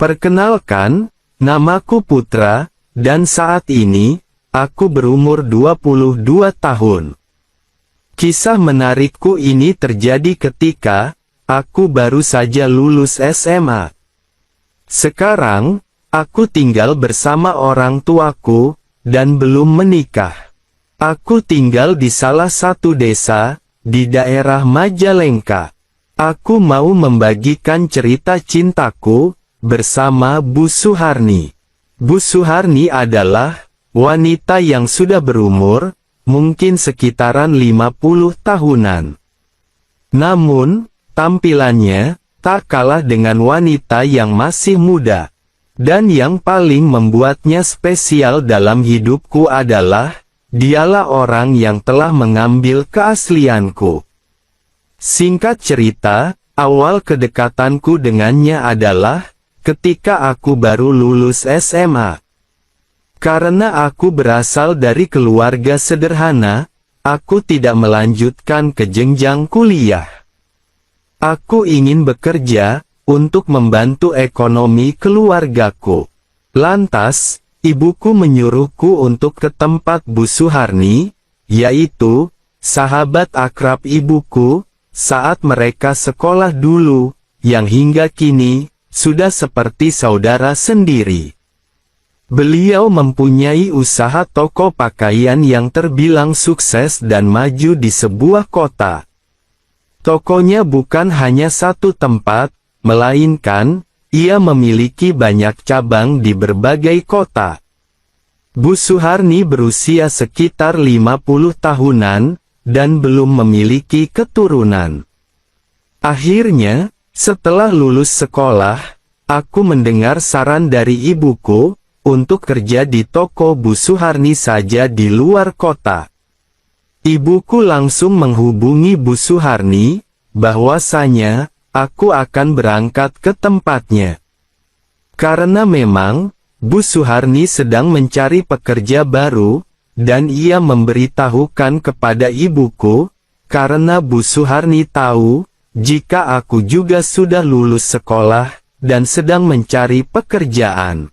Perkenalkan, namaku Putra, dan saat ini, aku berumur 22 tahun. Kisah menarikku ini terjadi ketika aku baru saja lulus SMA. Sekarang, aku tinggal bersama orang tuaku, dan belum menikah. Aku tinggal di salah satu desa, di daerah Majalengka. Aku mau membagikan cerita cintaku, bersama Bu Suharni. Bu Suharni adalah wanita yang sudah berumur, mungkin sekitaran 50 tahunan. Namun, tampilannya tak kalah dengan wanita yang masih muda. Dan yang paling membuatnya spesial dalam hidupku adalah, dialah orang yang telah mengambil keaslianku. Singkat cerita, awal kedekatanku dengannya adalah, ketika aku baru lulus SMA. Karena aku berasal dari keluarga sederhana, aku tidak melanjutkan ke jenjang kuliah. Aku ingin bekerja, untuk membantu ekonomi keluargaku. Lantas, ibuku menyuruhku untuk ke tempat Bu Suharni, yaitu, sahabat akrab ibuku, saat mereka sekolah dulu, yang hingga kini, sudah seperti saudara sendiri. Beliau mempunyai usaha toko pakaian yang terbilang sukses dan maju di sebuah kota. Tokonya bukan hanya satu tempat, melainkan, ia memiliki banyak cabang di berbagai kota. Bu Suharni berusia sekitar 50 tahunan, dan belum memiliki keturunan. Akhirnya, setelah lulus sekolah, aku mendengar saran dari ibuku, untuk kerja di toko Bu Suharni saja di luar kota. Ibuku langsung menghubungi Bu Suharni, bahwasanya, aku akan berangkat ke tempatnya. Karena memang, Bu Suharni sedang mencari pekerja baru, dan ia memberitahukan kepada ibuku, karena Bu Suharni tahu, jika aku juga sudah lulus sekolah, dan sedang mencari pekerjaan.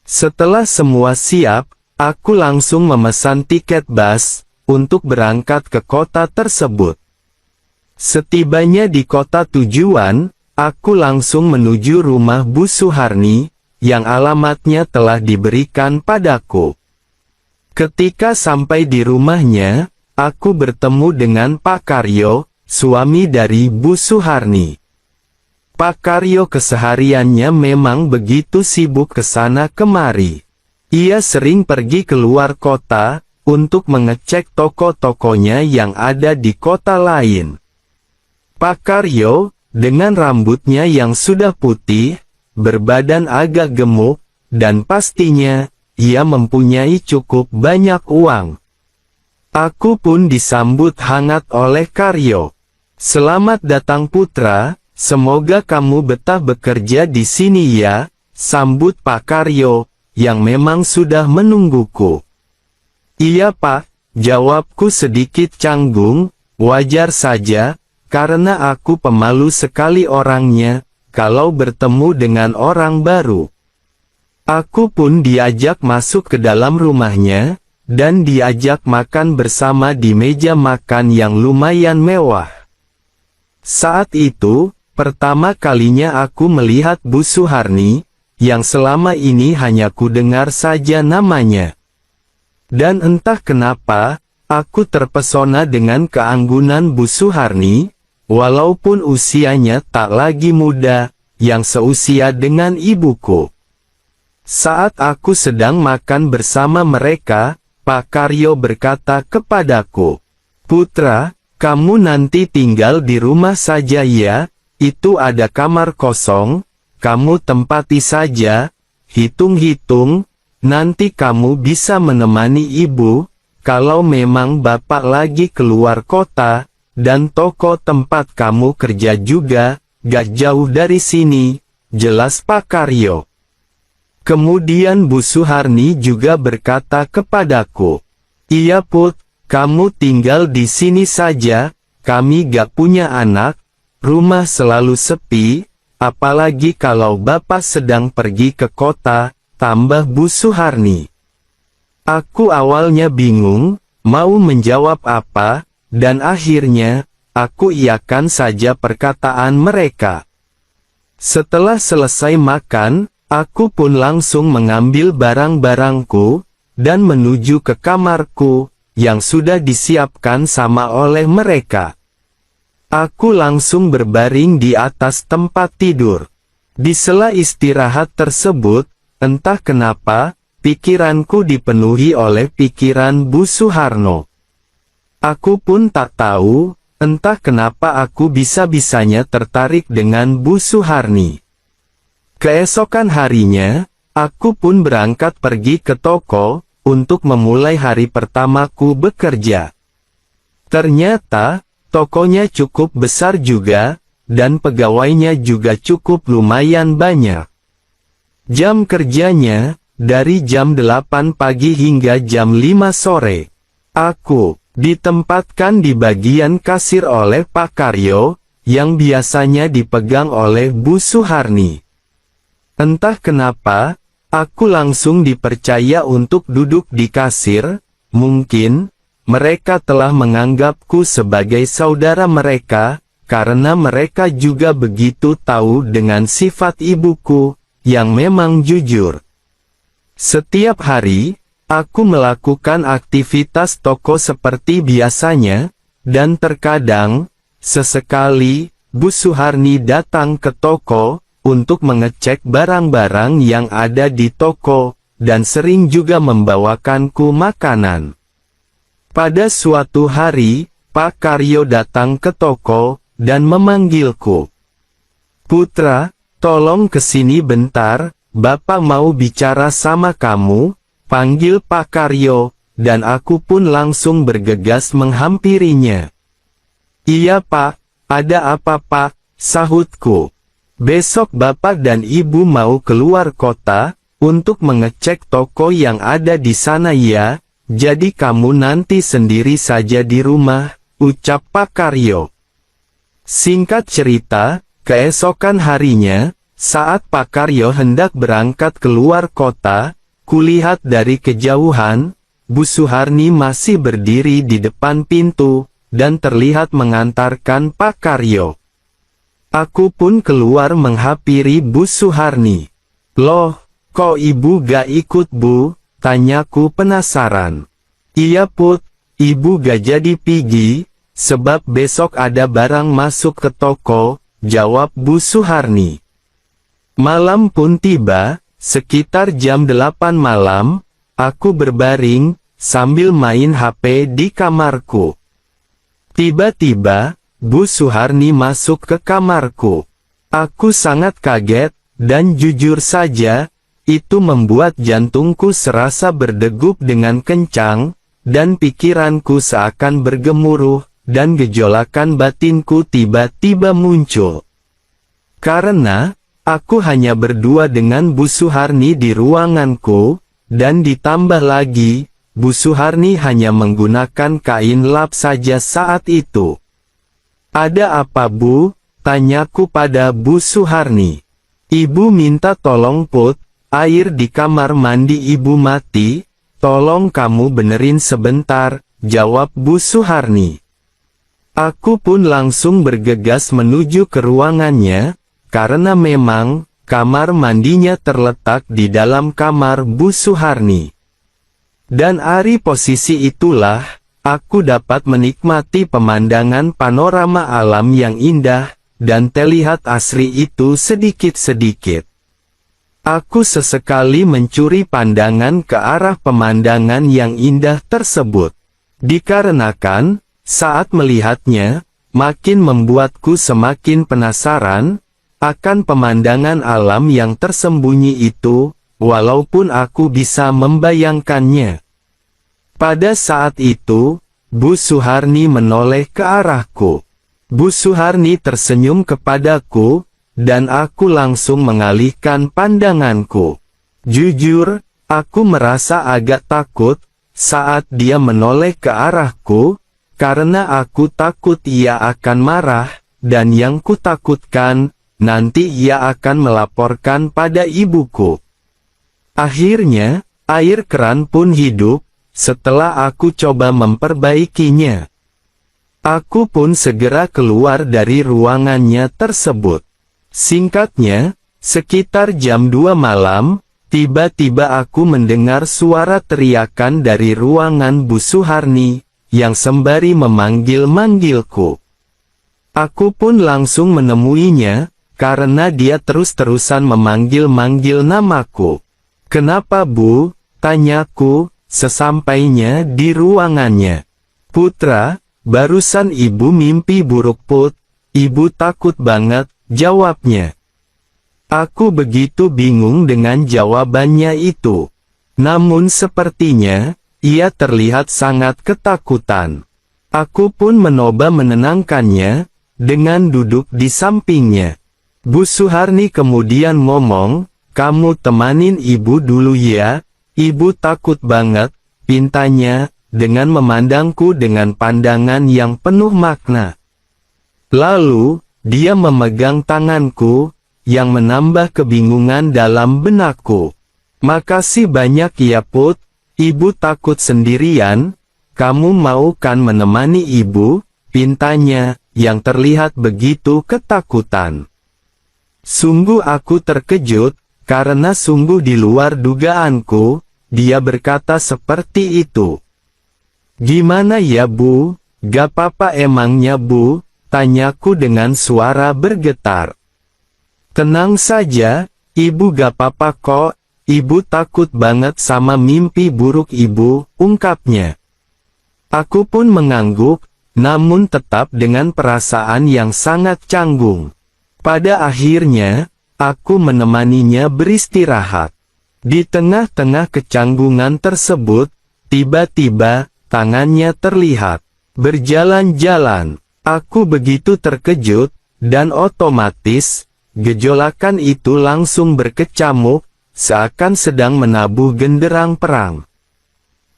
Setelah semua siap, aku langsung memesan tiket bus, untuk berangkat ke kota tersebut. Setibanya di kota tujuan, aku langsung menuju rumah Bu Suharni, yang alamatnya telah diberikan padaku. Ketika sampai di rumahnya, aku bertemu dengan Pak Karyo, suami dari Bu Suharni. Pak Karyo kesehariannya memang begitu sibuk ke sana kemari. Ia sering pergi keluar kota, untuk mengecek toko-tokonya yang ada di kota lain. Pak Karyo, dengan rambutnya yang sudah putih, berbadan agak gemuk, dan pastinya, ia mempunyai cukup banyak uang. Aku pun disambut hangat oleh Karyo. Selamat datang Putra, semoga kamu betah bekerja di sini ya, sambut Pak Karyo, yang memang sudah menungguku. Iya Pak, jawabku sedikit canggung, wajar saja, karena aku pemalu sekali orangnya, kalau bertemu dengan orang baru. Aku pun diajak masuk ke dalam rumahnya, dan diajak makan bersama di meja makan yang lumayan mewah. Saat itu, pertama kalinya aku melihat Bu Suharni, yang selama ini hanya ku dengar saja namanya. Dan entah kenapa, aku terpesona dengan keanggunan Bu Suharni, walaupun usianya tak lagi muda, yang seusia dengan ibuku. Saat aku sedang makan bersama mereka, Pak Karyo berkata kepadaku, "Putra, kamu nanti tinggal di rumah saja ya, itu ada kamar kosong, kamu tempati saja, hitung-hitung, nanti kamu bisa menemani ibu, kalau memang bapak lagi keluar kota, dan toko tempat kamu kerja juga, gak jauh dari sini," jelas Pak Karyo. Kemudian Bu Suharni juga berkata kepadaku, "Iya Put, kamu tinggal di sini saja, kami gak punya anak, rumah selalu sepi, apalagi kalau Bapak sedang pergi ke kota, tambah Bu Suharni. Aku awalnya bingung, mau menjawab apa, dan akhirnya, aku iakan saja perkataan mereka. Setelah selesai makan, aku pun langsung mengambil barang-barangku, dan menuju ke kamarku, yang sudah disiapkan sama oleh mereka. Aku langsung berbaring di atas tempat tidur. Di sela istirahat tersebut, entah kenapa, pikiranku dipenuhi oleh pikiran Bu Suharno. Aku pun tak tahu, entah kenapa aku bisa-bisanya tertarik dengan Bu Suharni. Keesokan harinya, aku pun berangkat pergi ke toko, untuk memulai hari pertamaku bekerja. Ternyata, tokonya cukup besar juga, dan pegawainya juga cukup lumayan banyak. Jam kerjanya, dari jam 8 pagi hingga jam 5 sore. Aku ditempatkan di bagian kasir oleh Pak Karyo, yang biasanya dipegang oleh Bu Suharni. Entah kenapa, aku langsung dipercaya untuk duduk di kasir. Mungkin mereka telah menganggapku sebagai saudara mereka, karena mereka juga begitu tahu dengan sifat ibuku, yang memang jujur. Setiap hari, aku melakukan aktivitas toko seperti biasanya, dan terkadang, sesekali, Bu Suharni datang ke toko, untuk mengecek barang-barang yang ada di toko, dan sering juga membawakanku makanan. Pada suatu hari, Pak Karyo datang ke toko, dan memanggilku. "Putra, tolong kesini bentar, Bapak mau bicara sama kamu," panggil Pak Karyo, dan aku pun langsung bergegas menghampirinya. "Iya Pak, ada apa Pak?" sahutku. "Besok Bapak dan Ibu mau keluar kota, untuk mengecek toko yang ada di sana ya, jadi kamu nanti sendiri saja di rumah," ucap Pak Karyo. Singkat cerita, keesokan harinya, saat Pak Karyo hendak berangkat keluar kota, kulihat dari kejauhan, Bu Suharni masih berdiri di depan pintu, dan terlihat mengantarkan Pak Karyo. Aku pun keluar menghampiri Bu Suharni. "Loh, kok Ibu gak ikut Bu?" tanyaku penasaran. "Iya Put, Ibu gak jadi pergi, sebab besok ada barang masuk ke toko," jawab Bu Suharni. Malam pun tiba, sekitar jam 8 malam, aku berbaring, sambil main HP di kamarku. Tiba-tiba, Bu Suharni masuk ke kamarku. Aku sangat kaget, dan jujur saja, itu membuat jantungku serasa berdegup dengan kencang, dan pikiranku seakan bergemuruh, dan gejolakan batinku tiba-tiba muncul. Karena, aku hanya berdua dengan Bu Suharni di ruanganku, dan ditambah lagi, Bu Suharni hanya menggunakan kain lap saja saat itu. "Ada apa Bu?" tanyaku pada Bu Suharni. "Ibu minta tolong Put, air di kamar mandi Ibu mati, tolong kamu benerin sebentar," jawab Bu Suharni. Aku pun langsung bergegas menuju ke ruangannya, karena memang, kamar mandinya terletak di dalam kamar Bu Suharni. Dan dari posisi itulah, aku dapat menikmati pemandangan panorama alam yang indah, dan terlihat asri itu sedikit-sedikit. Aku sesekali mencuri pandangan ke arah pemandangan yang indah tersebut. Dikarenakan, saat melihatnya, makin membuatku semakin penasaran, akan pemandangan alam yang tersembunyi itu, walaupun aku bisa membayangkannya. Pada saat itu, Bu Suharni menoleh ke arahku. Bu Suharni tersenyum kepadaku, dan aku langsung mengalihkan pandanganku. Jujur, aku merasa agak takut, saat dia menoleh ke arahku, karena aku takut ia akan marah, dan yang kutakutkan, nanti ia akan melaporkan pada ibuku. Akhirnya, air keran pun hidup, setelah aku coba memperbaikinya. Aku pun segera keluar dari ruangannya tersebut. Singkatnya, sekitar jam 2 malam, tiba-tiba aku mendengar suara teriakan dari ruangan Bu Suharni, yang sembari memanggil-manggilku. Aku pun langsung menemuinya, karena dia terus-terusan memanggil-manggil namaku. "Kenapa, Bu?" tanyaku, sesampainya di ruangannya. "Putra, barusan ibu mimpi buruk, Put. Ibu takut banget," jawabnya. Aku begitu bingung dengan jawabannya itu. Namun sepertinya, ia terlihat sangat ketakutan. Aku pun mencoba menenangkannya, dengan duduk di sampingnya. Bu Suharni kemudian ngomong, "Kamu temanin ibu dulu ya, ibu takut banget," pintanya, dengan memandangku dengan pandangan yang penuh makna. Lalu, dia memegang tanganku, yang menambah kebingungan dalam benakku. "Makasih banyak ya, Put, ibu takut sendirian, kamu mau kan menemani ibu?" pintanya, yang terlihat begitu ketakutan. Sungguh aku terkejut, karena sungguh di luar dugaanku, dia berkata seperti itu. "Gimana ya, Bu? Gak apa-apa emangnya, Bu?" tanyaku dengan suara bergetar. "Tenang saja, ibu, gak apa-apa kok, ibu takut banget sama mimpi buruk ibu," ungkapnya. Aku pun mengangguk, namun tetap dengan perasaan yang sangat canggung. Pada akhirnya, aku menemaninya beristirahat. Di tengah-tengah kecanggungan tersebut, tiba-tiba, tangannya terlihat berjalan-jalan. Aku begitu terkejut, dan otomatis, gejolakan itu langsung berkecamuk, seakan sedang menabuh genderang perang.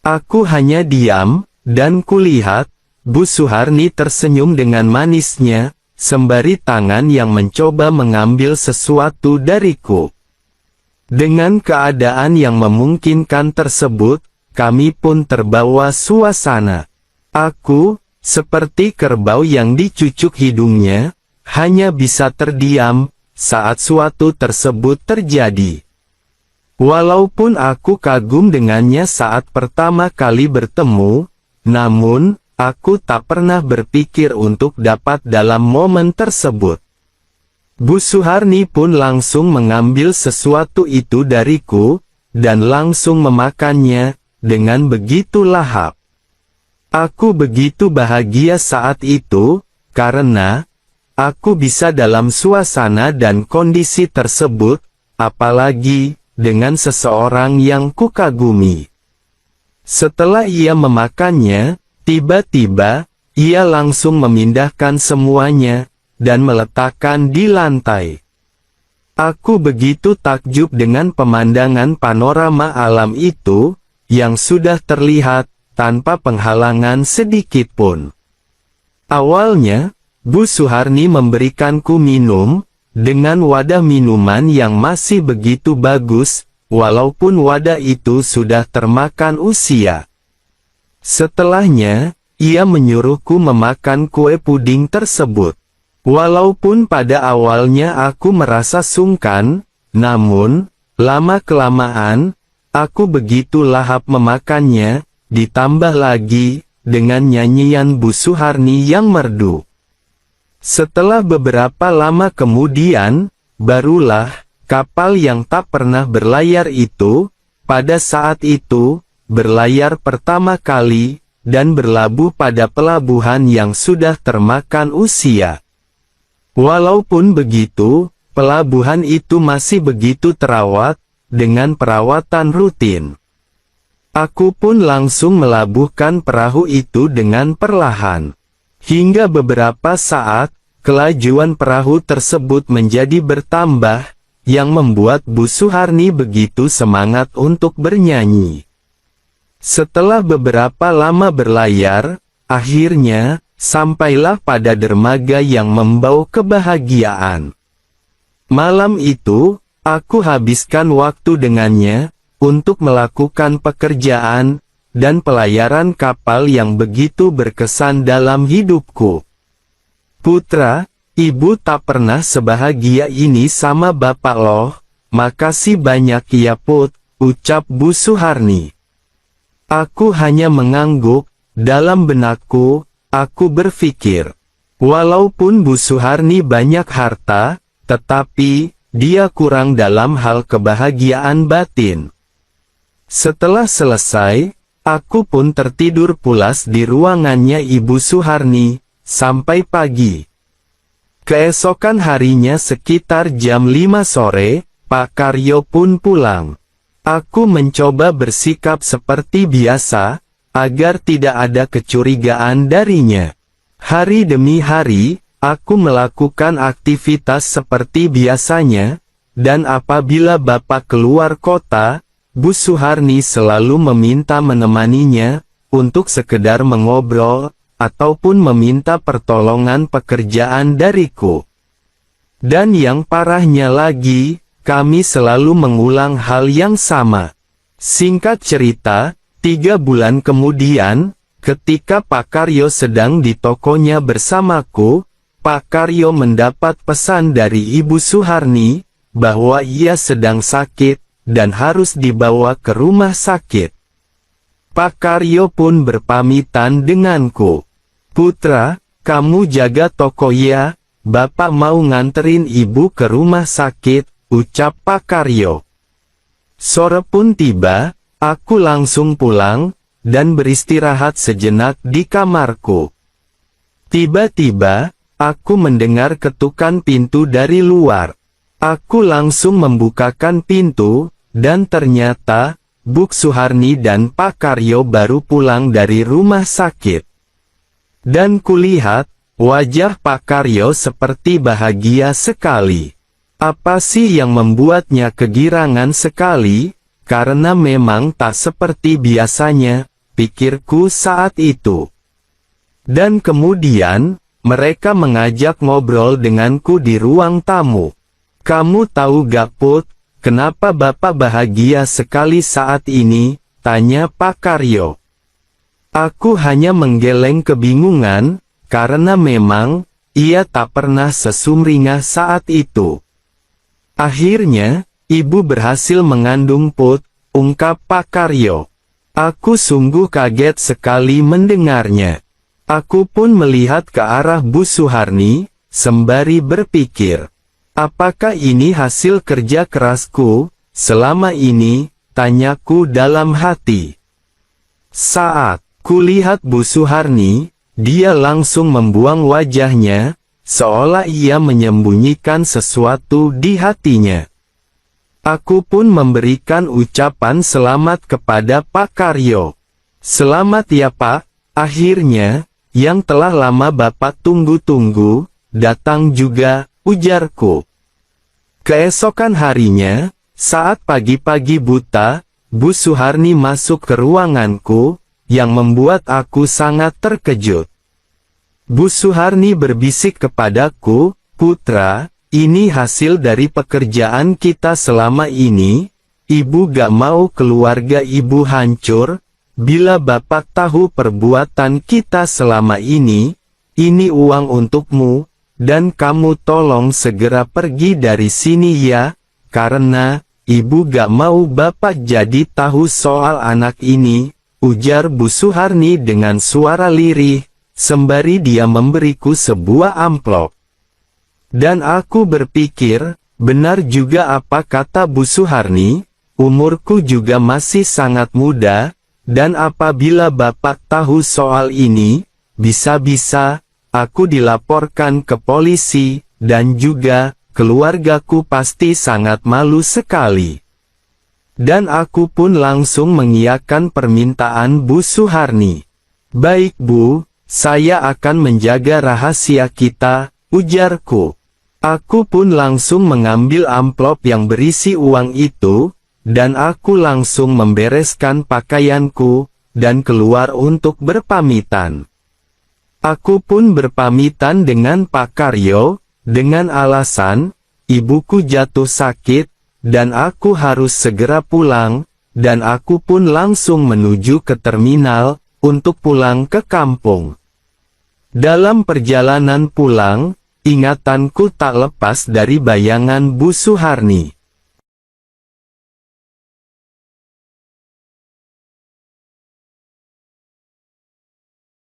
Aku hanya diam, dan kulihat, Bu Suharni tersenyum dengan manisnya, sembari tangan yang mencoba mengambil sesuatu dariku. Dengan keadaan yang memungkinkan tersebut, kami pun terbawa suasana. Aku, seperti kerbau yang dicucuk hidungnya, hanya bisa terdiam, saat suatu tersebut terjadi. Walaupun aku kagum dengannya saat pertama kali bertemu, namun, aku tak pernah berpikir untuk dapat dalam momen tersebut. Bu Suharni pun langsung mengambil sesuatu itu dariku, dan langsung memakannya, dengan begitu lahap. Aku begitu bahagia saat itu, karena, aku bisa dalam suasana dan kondisi tersebut, apalagi, dengan seseorang yang kukagumi. Setelah ia memakannya, tiba-tiba, ia langsung memindahkan semuanya, dan meletakkan di lantai. Aku begitu takjub dengan pemandangan panorama alam itu, yang sudah terlihat, tanpa penghalangan sedikit pun. Awalnya, Bu Suharni memberikanku minum, dengan wadah minuman yang masih begitu bagus, walaupun wadah itu sudah termakan usia. Setelahnya, ia menyuruhku memakan kue puding tersebut. Walaupun pada awalnya aku merasa sungkan, namun, lama-kelamaan, aku begitu lahap memakannya, ditambah lagi, dengan nyanyian Bu Suharni yang merdu. Setelah beberapa lama kemudian, barulah, kapal yang tak pernah berlayar itu, pada saat itu, berlayar pertama kali, dan berlabuh pada pelabuhan yang sudah termakan usia. Walaupun begitu, pelabuhan itu masih begitu terawat, dengan perawatan rutin. Aku pun langsung melabuhkan perahu itu dengan perlahan. Hingga beberapa saat, kelajuan perahu tersebut menjadi bertambah, yang membuat Bu Suharni begitu semangat untuk bernyanyi. Setelah beberapa lama berlayar, akhirnya, sampailah pada dermaga yang membawa kebahagiaan. Malam itu, aku habiskan waktu dengannya, untuk melakukan pekerjaan, dan pelayaran kapal yang begitu berkesan dalam hidupku. Putra, ibu tak pernah sebahagia ini sama bapak loh. Makasih banyak ya Put, ucap Bu Suharni. Aku hanya mengangguk. Dalam benakku, aku berpikir, walaupun Bu Suharni banyak harta, tetapi dia kurang dalam hal kebahagiaan batin. Setelah selesai, aku pun tertidur pulas di ruangannya Ibu Suharni sampai pagi. Keesokan harinya sekitar jam 5 sore, Pak Karyo pun pulang. Aku mencoba bersikap seperti biasa, agar tidak ada kecurigaan darinya. Hari demi hari, aku melakukan aktivitas seperti biasanya, dan apabila Bapak keluar kota, Bu Suharni selalu meminta menemaninya, untuk sekedar mengobrol, ataupun meminta pertolongan pekerjaan dariku. Dan yang parahnya lagi, kami selalu mengulang hal yang sama. Singkat cerita, 3 bulan kemudian, ketika Pak Karyo sedang di tokonya bersamaku, Pak Karyo mendapat pesan dari Ibu Suharni, bahwa ia sedang sakit, dan harus dibawa ke rumah sakit. Pak Karyo pun berpamitan denganku. Putra, kamu jaga toko ya, Bapak mau nganterin ibu ke rumah sakit, ucap Pak Karyo. Sore pun tiba. Aku langsung pulang, dan beristirahat sejenak di kamarku. Tiba-tiba, aku mendengar ketukan pintu dari luar. Aku langsung membukakan pintu, dan ternyata, Bu Suharni dan Pak Karyo baru pulang dari rumah sakit. Dan kulihat, wajah Pak Karyo seperti bahagia sekali. Apa sih yang membuatnya kegirangan sekali? Karena memang tak seperti biasanya, pikirku saat itu. Dan kemudian, mereka mengajak ngobrol denganku di ruang tamu. Kamu tahu gak Put, kenapa Bapak bahagia sekali saat ini? Tanya Pak Karyo. Aku hanya menggeleng kebingungan, karena memang, ia tak pernah sesumringah saat itu. Akhirnya, Ibu berhasil mengandung Put, ungkap Pak Karyo. Aku sungguh kaget sekali mendengarnya. Aku pun melihat ke arah Bu Suharni, sembari berpikir, apakah ini hasil kerja kerasku, selama ini, tanyaku dalam hati. Saat kulihat Bu Suharni, dia langsung membuang wajahnya, seolah ia menyembunyikan sesuatu di hatinya. Aku pun memberikan ucapan selamat kepada Pak Karyo. Selamat ya Pak, akhirnya, yang telah lama Bapak tunggu-tunggu, datang juga, ujarku. Keesokan harinya, saat pagi-pagi buta, Bu Suharni masuk ke ruanganku, yang membuat aku sangat terkejut. Bu Suharni berbisik kepadaku, Putra, ini hasil dari pekerjaan kita selama ini. Ibu gak mau keluarga ibu hancur. Bila Bapak tahu perbuatan kita selama ini uang untukmu, dan kamu tolong segera pergi dari sini ya, karena ibu gak mau Bapak jadi tahu soal anak ini, ujar Bu Suharni dengan suara lirih, sembari dia memberiku sebuah amplop. Dan aku berpikir, benar juga apa kata Bu Suharni, umurku juga masih sangat muda, dan apabila Bapak tahu soal ini, bisa-bisa, aku dilaporkan ke polisi, dan juga, keluargaku pasti sangat malu sekali. Dan aku pun langsung mengiyakan permintaan Bu Suharni. Baik Bu, saya akan menjaga rahasia kita, ujarku. Aku pun langsung mengambil amplop yang berisi uang itu, dan aku langsung membereskan pakaianku, dan keluar untuk berpamitan. Aku pun berpamitan dengan Pak Karyo, dengan alasan, ibuku jatuh sakit, dan aku harus segera pulang, dan aku pun langsung menuju ke terminal, untuk pulang ke kampung. Dalam perjalanan pulang, ingatanku tak lepas dari bayangan Bu Suharni.